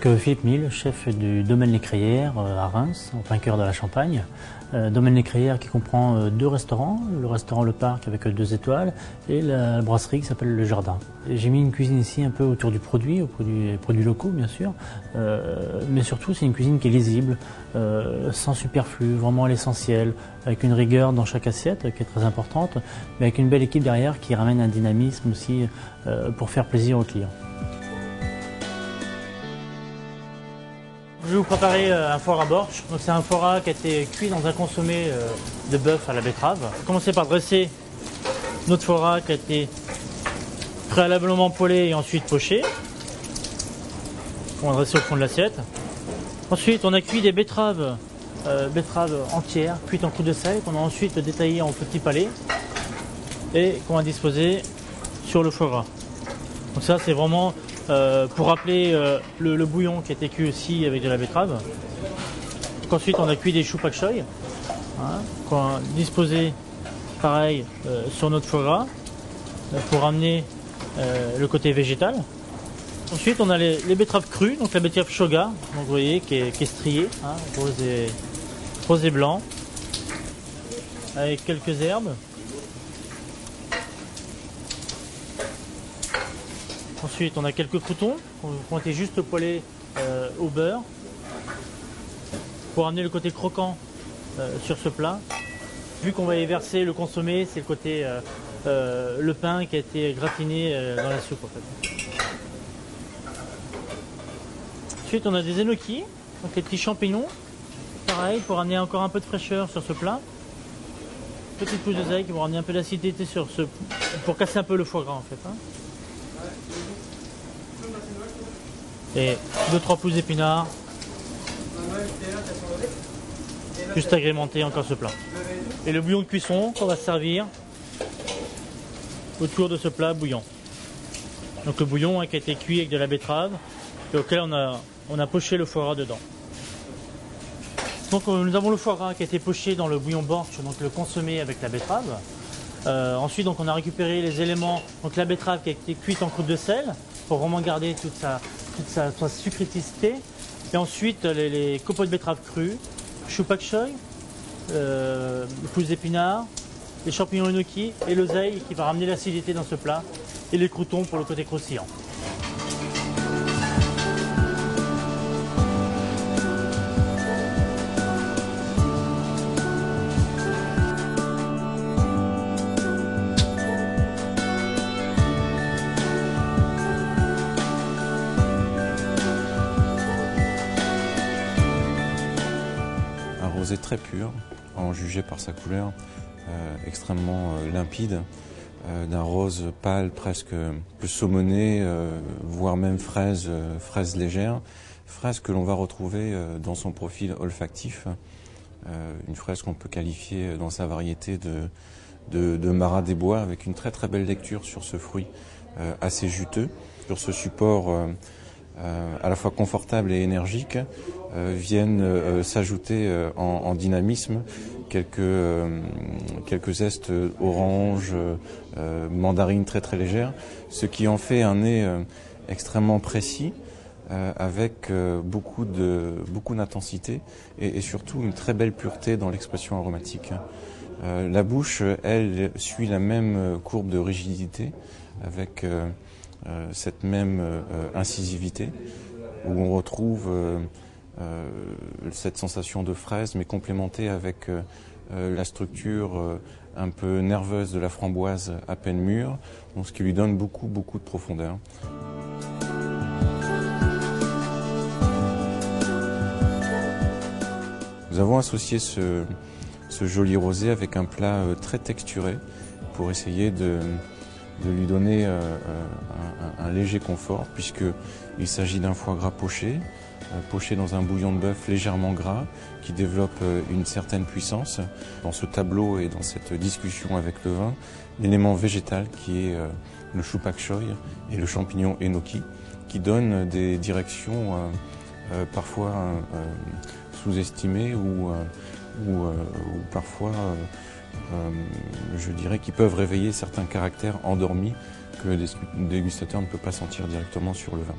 Donc Philippe Mille, chef du domaine Les Crayères à Reims, en plein cœur de la Champagne. Domaine Les Crayères qui comprend deux restaurants, le restaurant Le Parc avec 2 étoiles et la brasserie qui s'appelle Le Jardin. J'ai mis une cuisine ici un peu autour du produit, aux produits locaux bien sûr, mais surtout c'est une cuisine qui est lisible, sans superflu, vraiment à l'essentiel, avec une rigueur dans chaque assiette qui est très importante, mais avec une belle équipe derrière qui ramène un dynamisme aussi pour faire plaisir aux clients. Je vais vous préparer un foie gras borsch. C'est un foie gras qui a été cuit dans un consommé de bœuf à la betterave. On va commencer par dresser notre foie gras qui a été préalablement poêlé et ensuite poché. On va dresser au fond de l'assiette. Ensuite, on a cuit des betteraves entières, cuites en croûte de sel, qu'on a ensuite détaillées en petits palets et qu'on va disposer sur le foie gras. Donc ça, c'est vraiment pour rappeler le bouillon qui a été cuit aussi avec de la betterave. Donc ensuite, on a cuit des choux pak choy, qu'on a disposé pareil sur notre foie gras pour amener le côté végétal. Ensuite, on a les betteraves crues, donc la betterave shoga, donc vous voyez, qui est striée, rose et blanc, avec quelques herbes. Ensuite, on a quelques croûtons qui ont été juste poêlés au beurre pour amener le côté croquant sur ce plat. Vu qu'on va y verser le consommé, c'est le côté le pain qui a été gratiné dans la soupe en fait. Ensuite, on a des enoki, donc les petits champignons, pareil pour amener encore un peu de fraîcheur sur ce plat. Petites pousses de zaï qui vont ramener un peu d'acidité pour casser un peu le foie gras en fait. Et 2-3 pousses d'épinards, juste agrémenter encore ce plat. Et le bouillon de cuisson qu'on va servir autour de ce plat bouillant. Donc le bouillon qui a été cuit avec de la betterave et auquel on a poché le foie gras dedans. Donc nous avons le foie gras qui a été poché dans le bouillon borsch, donc le consommé avec la betterave. Ensuite donc on a récupéré les éléments, donc la betterave qui a été cuite en croûte de sel pour vraiment garder toute sa sucréticité. Et ensuite les copeaux de betterave crus, choux pak choy, pousses d'épinards, les champignons enoki et l'oseille qui va ramener l'acidité dans ce plat et les croûtons pour le côté croustillant. Rosé très pur, en jugé par sa couleur, extrêmement limpide, d'un rose pâle presque plus saumonné, voire même fraise légère, fraise que l'on va retrouver dans son profil olfactif, une fraise qu'on peut qualifier dans sa variété de Marat des Bois, avec une très très belle lecture sur ce fruit assez juteux, sur ce support à la fois confortable et énergique. Viennent s'ajouter en dynamisme quelques zestes orange, mandarine très très légères, ce qui en fait un nez extrêmement précis, avec beaucoup d'intensité et surtout une très belle pureté dans l'expression aromatique. La bouche, elle, suit la même courbe de rigidité, avec cette même incisivité, où on retrouve cette sensation de fraise, mais complémentée avec la structure un peu nerveuse de la framboise à peine mûre, donc ce qui lui donne beaucoup de profondeur. Nous avons associé ce joli rosé avec un plat très texturé pour essayer de lui donner un léger confort, puisqu'il s'agit d'un foie gras poché dans un bouillon de bœuf légèrement gras qui développe une certaine puissance. Dans ce tableau et dans cette discussion avec le vin, l'élément végétal qui est le choux pak choy et le champignon enoki qui donnent des directions parfois sous-estimées ou parfois je dirais qui peuvent réveiller certains caractères endormis que le dégustateur ne peut pas sentir directement sur le vin.